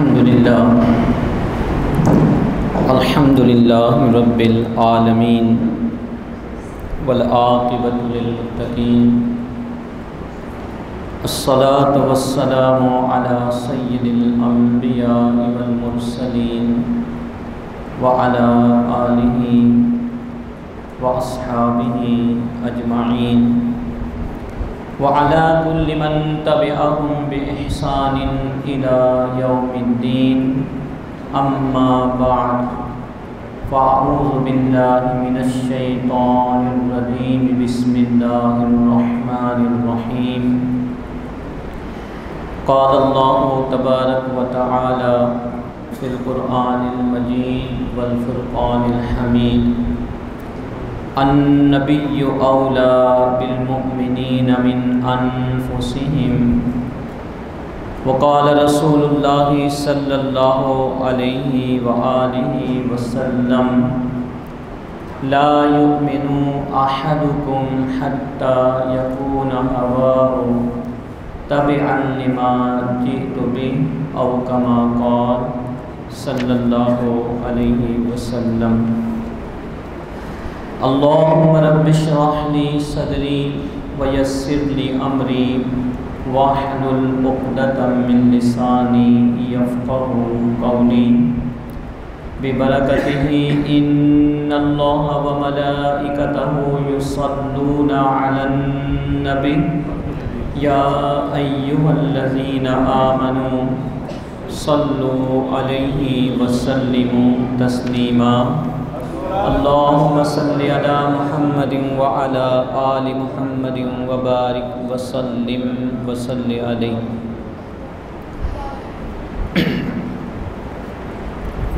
الحمد لله رب العالمين والعاقبة للمتقين الصلاة والسلام على سيد الأنبياء والمرسلين وعلى آله وأصحابه أجمعين وعلى كل من تبعهم بإحسان إلى يوم الدين أما بعد فأعوذ بالله من الشيطان الرجيم بسم الله الرحمن الرحيم قال الله تبارك وتعالى في القرآن المجيد والفرقان الحميد النبي أولى بالمؤمنين من أنفسهم وقال رسول الله صلى الله عليه وآله وسلم لا يؤمن أحدكم حتى يكون هواه تبعا لما جئت به أو كما قال صلى الله عليه وسلم اللهم رب اشرح لي صدري ويسر لي أمري واحلل عقدة من لساني يفقهوا قولي ببركته إن الله وملائكته يصلون على النبي يا أيها الذين آمنوا صلوا عليه وسلموا تسليما اللهم صل على محمد وعلى آل محمد وبارك وسلم وصل علیہ۔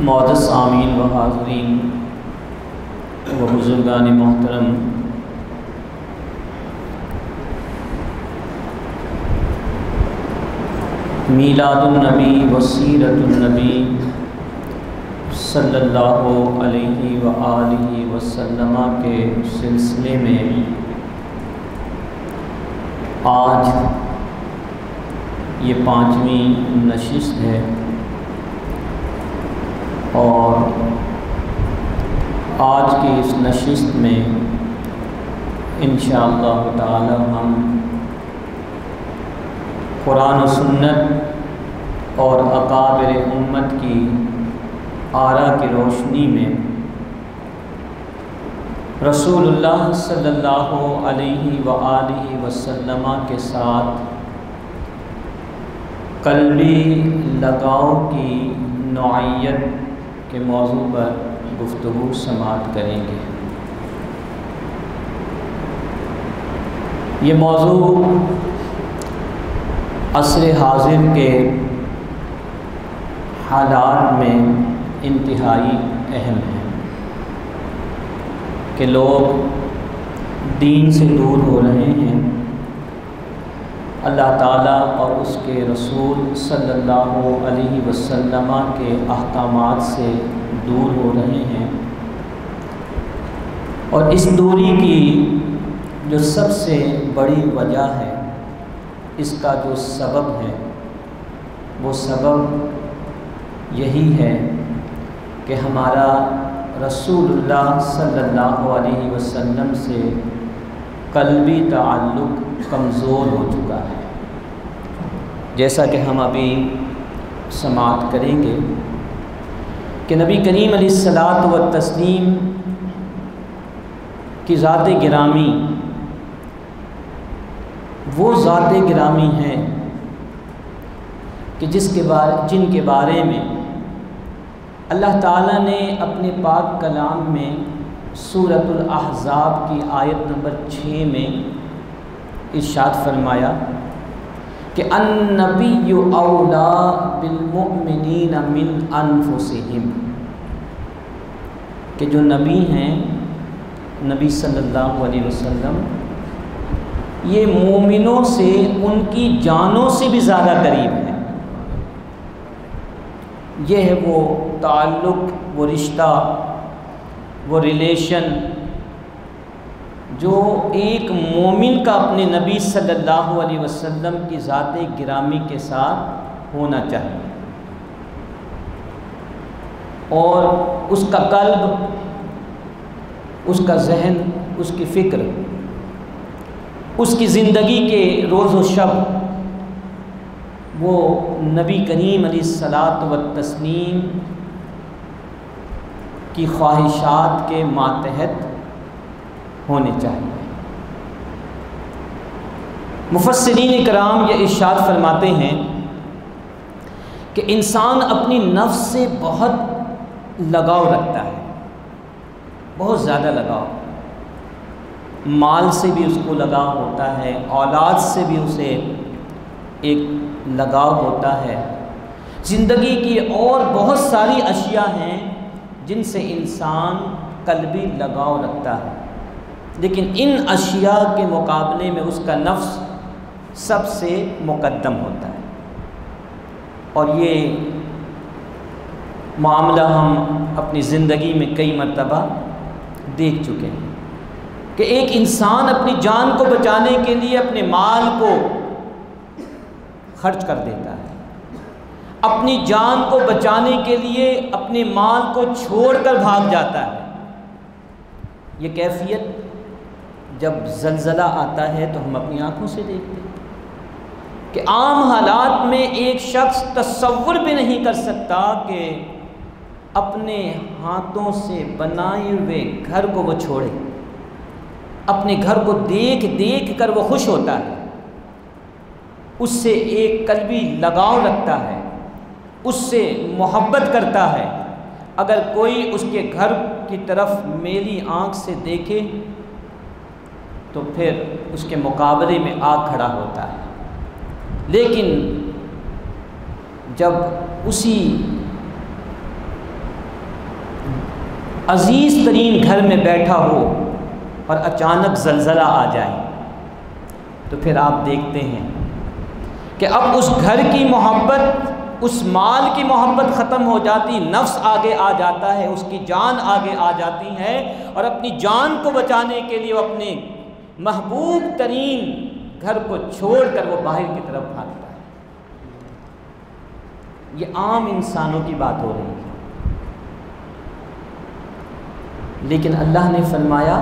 معزز سامعین و حاضرین و بزرگان محترم، میلاد النبی و سیرت النبی صلی اللہ علیہ وآلہ وسلم کے سلسلے میں آج یہ 5ویں نشست ہے اور آج کی اس نشست میں انشاءاللہ تعالی ہم قرآن و سنت اور اکابر امت کی آراء کی روشنی میں رسول اللہ صلی اللہ علیہ وآلہ وسلم کے ساتھ قلبی لگاؤ کی نوعیت کے موضوع پر گفتگو سماعت کریں گے۔ یہ موضوع عصر حاضر کے حالات میں انتہائی اہم ہے کہ لوگ دین سے دور ہو رہے ہیں، اللہ تعالیٰ اور اس کے رسول صلی اللہ علیہ وسلم کے احکامات سے دور ہو رہے ہیں، اور اس دوری کی جو سب سے بڑی وجہ ہے، اس کا جو سبب ہے، وہ سبب یہی ہے کہ ہمارا رسول اللہ صلی اللہ علیہ وسلم سے قلبی تعلق کمزور ہو چکا ہے۔ جیسا کہ ہم ابھی سماعت کریں گے کہ نبی کریم علیہ الصلاۃ والتسلیم کی ذات گرامی وہ ذات گرامی ہیں کہ جن کے بارے میں اللہ تعالیٰ نے اپنے پاک کلام میں سورۃ الاحزاب کی آیت نمبر 6 میں ارشاد فرمایا کہ النبی اولیٰ بالمؤمنین من انفسہم، کہ جو نبی ہیں، نبی صلی اللہ علیہ وسلم، یہ مومنوں سے ان کی جانوں سے بھی زیادہ قریب ہیں۔ یہ ہے وہ تعلق، وہ رشتہ، وہ ریلیشن جو ایک مومن کا اپنے نبی صلی اللہ علیہ وسلم کی ذات گرامی کے ساتھ ہونا چاہیے۔ اور اس کا قلب، اس کا ذہن، اس کی فکر، اس کی زندگی کے روز و شب وہ نبی کریم علیہ الصلاۃ والتسلیم کی خواہشات کے ماتحت ہونے چاہیے۔ مفسرین کرام یہ ارشاد فرماتے ہیں کہ انسان اپنی نفس سے بہت لگاؤ رکھتا ہے، بہت زیادہ لگاؤ، مال سے بھی اس کو لگاؤ ہوتا ہے، اولاد سے بھی اسے ایک لگاؤ ہوتا ہے، زندگی کی اور بہت ساری اشیاء ہیں جن سے انسان قلبی لگاؤ رکھتا ہے، لیکن ان اشیاء کے مقابلے میں اس کا نفس سب سے مقدم ہوتا ہے۔ اور یہ معاملہ ہم اپنی زندگی میں کئی مرتبہ دیکھ چکے ہیں کہ ایک انسان اپنی جان کو بچانے کے لیے اپنے مال کو خرچ کر دیتا ہے، اپنی جان کو بچانے کے لیے اپنے مال کو چھوڑ کر بھاگ جاتا ہے۔ یہ کیفیت جب زلزلہ آتا ہے تو ہم اپنی آنکھوں سے دیکھتے ہیں کہ عام حالات میں ایک شخص تصور بھی نہیں کر سکتا کہ اپنے ہاتھوں سے بنائے ہوئے گھر کو وہ چھوڑے، اپنے گھر کو دیکھ دیکھ کر وہ خوش ہوتا ہے، اس سے ایک قلبی لگاؤ رکھتا ہے، اس سے محبت کرتا ہے۔ اگر کوئی اس کے گھر کی طرف میلی آنکھ سے دیکھے تو پھر اس کے مقابلے میں آ کھڑا ہوتا ہے، لیکن جب اسی عزیز ترین گھر میں بیٹھا ہو اور اچانک زلزلہ آ جائے تو پھر آپ دیکھتے ہیں کہ اب اس گھر کی محبت، اس مال کی محبت ختم ہو جاتی، نفس آگے آ جاتا ہے، اس کی جان آگے آ جاتی ہے، اور اپنی جان کو بچانے کے لیے وہ اپنے محبوب ترین گھر کو چھوڑ کر وہ باہر کی طرف بھاگتا ہے۔ یہ عام انسانوں کی بات ہو رہی ہے، لیکن اللہ نے فرمایا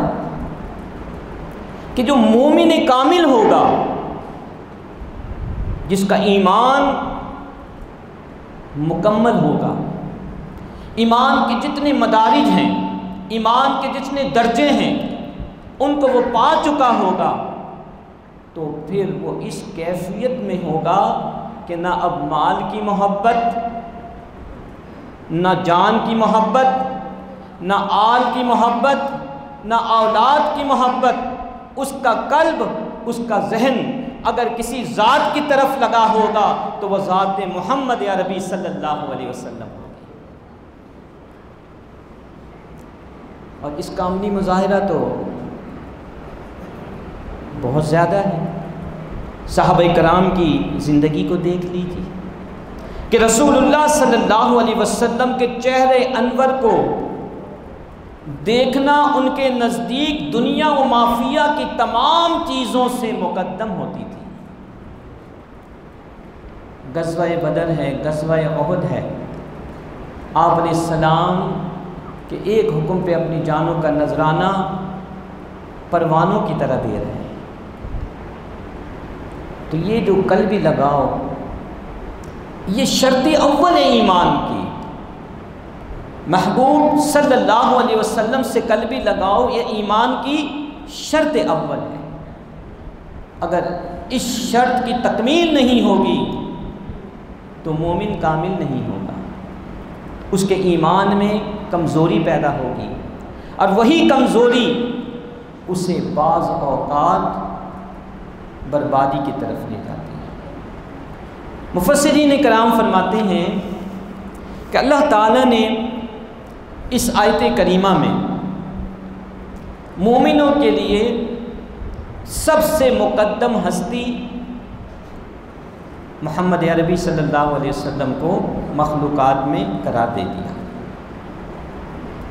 کہ جو مومن کامل ہوگا، جس کا ایمان مکمل ہوگا، ایمان کے جتنے مدارج ہیں، ایمان کے جتنے درجے ہیں، ان کو وہ پا چکا ہوگا، تو پھر وہ اس کیفیت میں ہوگا کہ نہ اب مال کی محبت، نہ جان کی محبت، نہ آل کی محبت، نہ اولاد کی محبت، اس کا قلب، اس کا ذہن اگر کسی ذات کی طرف لگا ہوگا تو وہ ذات محمد عربی صلی اللہ علیہ وسلم ہوگی۔ اور اس کا عملی مظاہرہ تو بہت زیادہ ہے۔ صحابہ کرام کی زندگی کو دیکھ لیجیے کہ رسول اللہ صلی اللہ علیہ وسلم کے چہرے انور کو دیکھنا ان کے نزدیک دنیا و مافیہ کی تمام چیزوں سے مقدم ہوتی تھی۔ غزوہ بدر ہے، غزوہ احد ہے، آپ علیہ السلام کے ایک حکم پہ اپنی جانوں کا نذرانہ پروانوں کی طرح دے رہے ہیں۔ تو یہ جو قلبی لگاؤ، یہ شرط اول ہے ایمان کی۔ محبوب صلی اللہ علیہ وسلم سے قلبی لگاؤ یہ ایمان کی شرط اول ہے۔ اگر اس شرط کی تکمیل نہیں ہوگی تو مومن کامل نہیں ہوگا، اس کے ایمان میں کمزوری پیدا ہوگی، اور وہی کمزوری اسے بعض اوقات بربادی کی طرف لے جاتی ہے۔ مفسرین کرام فرماتے ہیں کہ اللہ تعالیٰ نے اس آیت کریمہ میں مومنوں کے لیے سب سے مقدم ہستی محمد عربی صلی اللہ علیہ وسلم کو مخلوقات میں قرار دے دیا۔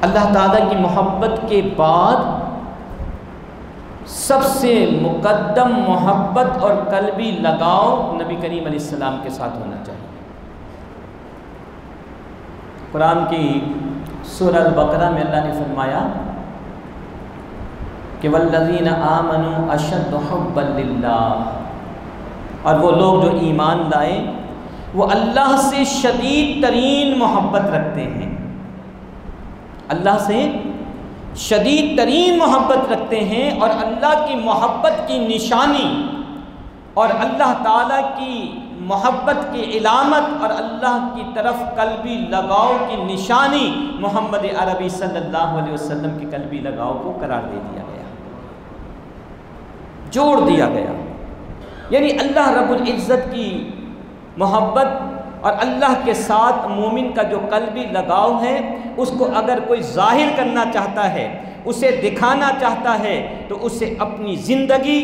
اللہ تعالیٰ کی محبت کے بعد سب سے مقدم محبت اور قلبی لگاؤ نبی کریم علیہ السلام کے ساتھ ہونا چاہیے۔ قرآن کی سورہ البقرہ میں اللہ نے فرمایا کہ والذین آمنوا اشد حبا للہ، اور وہ لوگ جو ایمان لائے وہ اللہ سے شدید ترین محبت رکھتے ہیں، اللہ سے شدید ترین محبت رکھتے ہیں، اور اللہ کی محبت کی نشانی اور اللہ تعالیٰ کی محبت کی علامت اور اللہ کی طرف قلبی لگاؤ کی نشانی محمد عربی صلی اللہ علیہ وسلم کے قلبی لگاؤ کو قرار دے دیا گیا، جوڑ دیا گیا۔ یعنی اللہ رب العزت کی محبت اور اللہ کے ساتھ مومن کا جو قلبی لگاؤ ہے، اس کو اگر کوئی ظاہر کرنا چاہتا ہے، اسے دکھانا چاہتا ہے، تو اسے اپنی زندگی،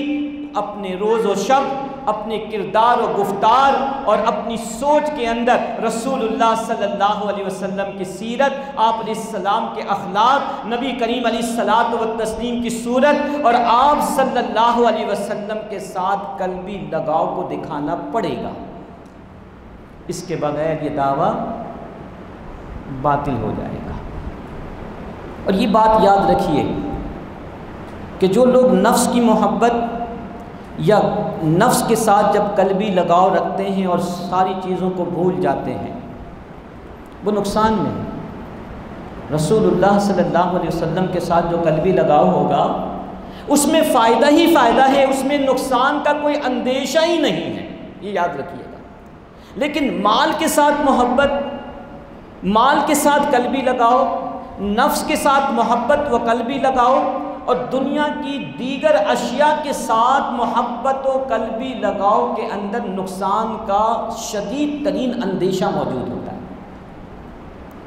اپنے روز و شب، اپنے کردار و گفتار اور اپنی سوچ کے اندر رسول اللہ صلی اللہ علیہ وسلم کی سیرت، آپ علیہ السلام کے اخلاق، نبی کریم علیہ الصلاۃ والتسلیم کی صورت اور آپ صلی اللہ علیہ وسلم کے ساتھ قلبی لگاؤ کو دکھانا پڑے گا۔ اس کے بغیر یہ دعویٰ باطل ہو جائے گا۔ اور یہ بات یاد رکھیے کہ جو لوگ نفس کی محبت یا نفس کے ساتھ جب قلبی لگاؤ رکھتے ہیں اور ساری چیزوں کو بھول جاتے ہیں، وہ نقصان میں ہے۔ رسول اللہ صلی اللہ علیہ وسلم کے ساتھ جو قلبی لگاؤ ہوگا اس میں فائدہ ہی فائدہ ہے، اس میں نقصان کا کوئی اندیشہ ہی نہیں ہے، یہ یاد رکھیے گا۔ لیکن مال کے ساتھ محبت، مال کے ساتھ قلبی لگاؤ، نفس کے ساتھ محبت و قلبی لگاؤ، اور دنیا کی دیگر اشیاء کے ساتھ محبت و قلبی لگاؤ کے اندر نقصان کا شدید ترین اندیشہ موجود ہوتا ہے،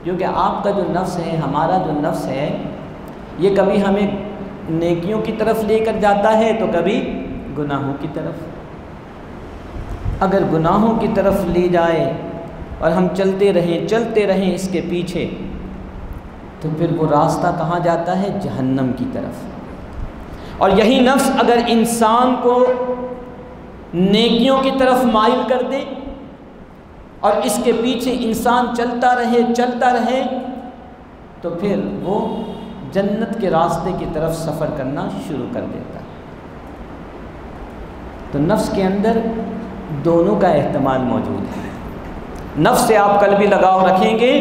کیونکہ آپ کا جو نفس ہے، ہمارا جو نفس ہے، یہ کبھی ہمیں نیکیوں کی طرف لے کر جاتا ہے تو کبھی گناہوں کی طرف۔ اگر گناہوں کی طرف لے جائے اور ہم چلتے رہیں اس کے پیچھے، تو پھر وہ راستہ کہاں جاتا ہے؟ جہنم کی طرف۔ اور یہی نفس اگر انسان کو نیکیوں کی طرف مائل کر دے اور اس کے پیچھے انسان چلتا رہے تو پھر وہ جنت کے راستے کی طرف سفر کرنا شروع کر دیتا ہے۔ تو نفس کے اندر دونوں کا احتمال موجود ہے۔ نفس سے آپ قلبی لگاؤ رکھیں گے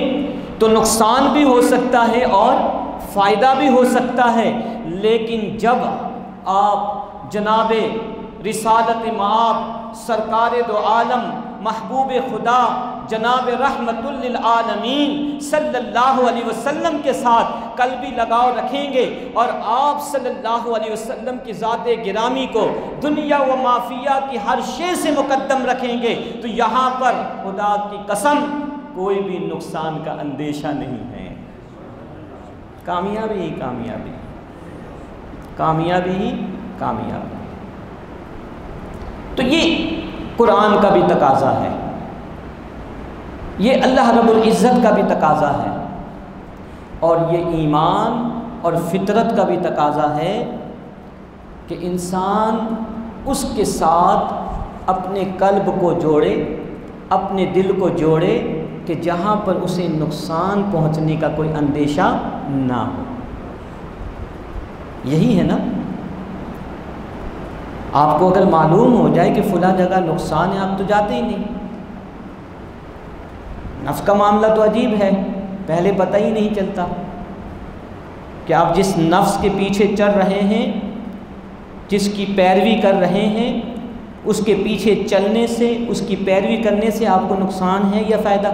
تو نقصان بھی ہو سکتا ہے اور فائدہ بھی ہو سکتا ہے، لیکن جب آپ جناب رسالت مآب، سرکار دو عالم، محبوب خدا، جناب رحمت للعالمین صلی اللہ علیہ وسلم کے ساتھ قلبی لگاؤ رکھیں گے اور آپ صلی اللہ علیہ وسلم کی ذات گرامی کو دنیا و مافیہ کی ہر شے سے مقدم رکھیں گے، تو یہاں پر خدا کی قسم کوئی بھی نقصان کا اندیشہ نہیں ہے، کامیابی ہی کامیابی، کامیابی ہی کامیابی۔ تو یہ قرآن کا بھی تقاضا ہے، یہ اللہ رب العزت کا بھی تقاضا ہے، اور یہ ایمان اور فطرت کا بھی تقاضا ہے کہ انسان اس کے ساتھ اپنے قلب کو جوڑے، اپنے دل کو جوڑے کہ جہاں پر اسے نقصان پہنچنے کا کوئی اندیشہ نہ ہو۔ یہی ہے نا، آپ کو اگر معلوم ہو جائے کہ فلاں جگہ نقصان ہے، آپ تو جاتے ہی نہیں۔ نفس کا معاملہ تو عجیب ہے، پہلے پتہ ہی نہیں چلتا کہ آپ جس نفس کے پیچھے چل رہے ہیں، جس کی پیروی کر رہے ہیں، اس کے پیچھے چلنے سے، اس کی پیروی کرنے سے آپ کو نقصان ہے یا فائدہ؟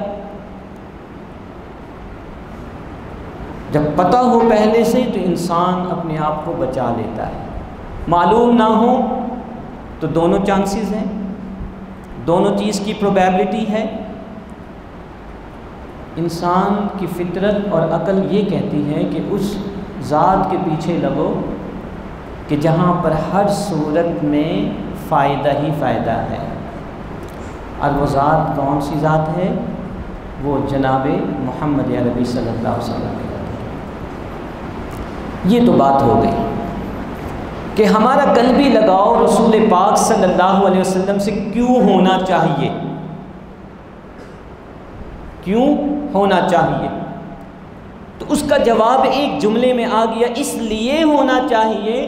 جب پتہ ہو پہلے سے تو انسان اپنے آپ کو بچا لیتا ہے، معلوم نہ ہو تو دونوں چانسز ہیں، دونوں چیز کی پروبیبلٹی ہے۔ انسان کی فطرت اور عقل یہ کہتی ہے کہ اس ذات کے پیچھے لگو کہ جہاں پر ہر صورت میں فائدہ ہی فائدہ ہے، اور وہ ذات کون سی ذات ہے؟ وہ جناب محمد عربی صلی اللہ علیہ وسلم۔ یہ تو بات ہو گئی کہ ہمارا قلبی لگاؤ رسول پاک صلی اللہ علیہ وسلم سے کیوں ہونا چاہیے، کیوں ہونا چاہیے؟ تو اس کا جواب ایک جملے میں آ گیا، اس لیے ہونا چاہیے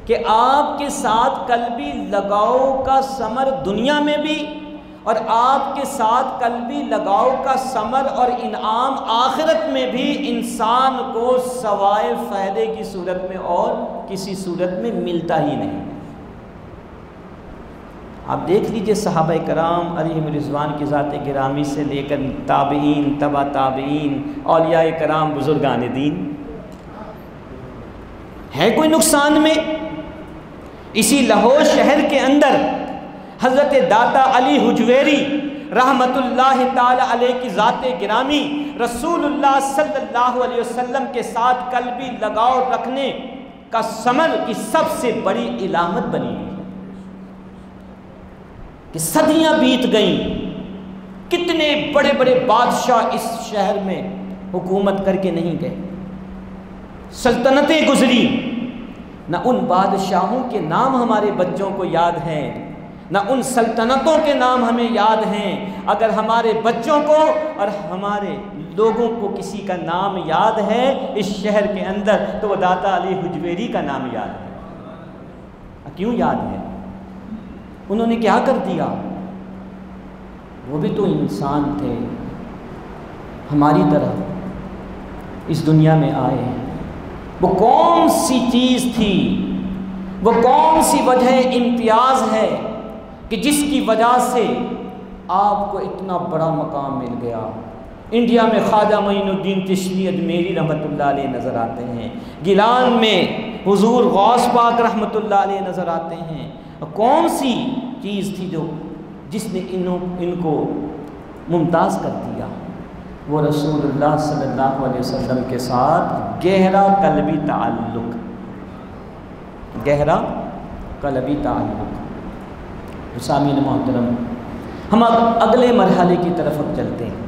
کہ آپ کے ساتھ قلبی لگاؤ کا ثمر دنیا میں بھی، اور آپ کے ساتھ قلبی لگاؤ کا ثمر اور انعام آخرت میں بھی انسان کو سوائے فائدے کی صورت میں اور کسی صورت میں ملتا ہی نہیں۔ آپ دیکھ لیجئے صحابہ کرام علیہم رضوان کی ذات گرامی سے لے کر تابعین، تبع تابعین، اولیاء کرام، بزرگان دین، ہے کوئی نقصان میں؟ اسی لاہور شہر کے اندر حضرت داتا علی حجویری رحمت اللہ تعالی علیہ کی ذات گرامی رسول اللہ صلی اللہ علیہ وسلم کے ساتھ قلبی لگاؤ رکھنے کا ثمر کی سب سے بڑی علامت بنی ہے کہ صدیاں بیت گئیں، کتنے بڑے بڑے بادشاہ اس شہر میں حکومت کر کے نہیں گئے، سلطنتیں گزری، نہ ان بادشاہوں کے نام ہمارے بچوں کو یاد ہیں، نہ ان سلطنتوں کے نام ہمیں یاد ہیں۔ اگر ہمارے بچوں کو اور ہمارے لوگوں کو کسی کا نام یاد ہے اس شہر کے اندر تو وہ داتا علی حجویری کا نام یاد ہے۔ کیوں یاد ہے؟ انہوں نے کیا کر دیا؟ وہ بھی تو انسان تھے، ہماری طرح اس دنیا میں آئے ہیں۔ وہ کون سی چیز تھی، وہ کون سی وجہ امتیاز ہے کہ جس کی وجہ سے آپ کو اتنا بڑا مقام مل گیا؟ انڈیا میں خواجہ معین الدین چشتی اجمیری رحمۃ اللہ علیہ نظر آتے ہیں، گیلان میں حضور غوث پاک رحمۃ اللہ علیہ نظر آتے ہیں۔ کون سی چیز تھی جس نے ان کو ممتاز کر دیا؟ وہ رسول اللہ صلی اللہ علیہ وسلم کے ساتھ گہرا قلبی تعلق، گہرا قلبی تعلق۔ سامعین محترم، ہم اب اگلے مرحلے کی طرف اب چلتے ہیں۔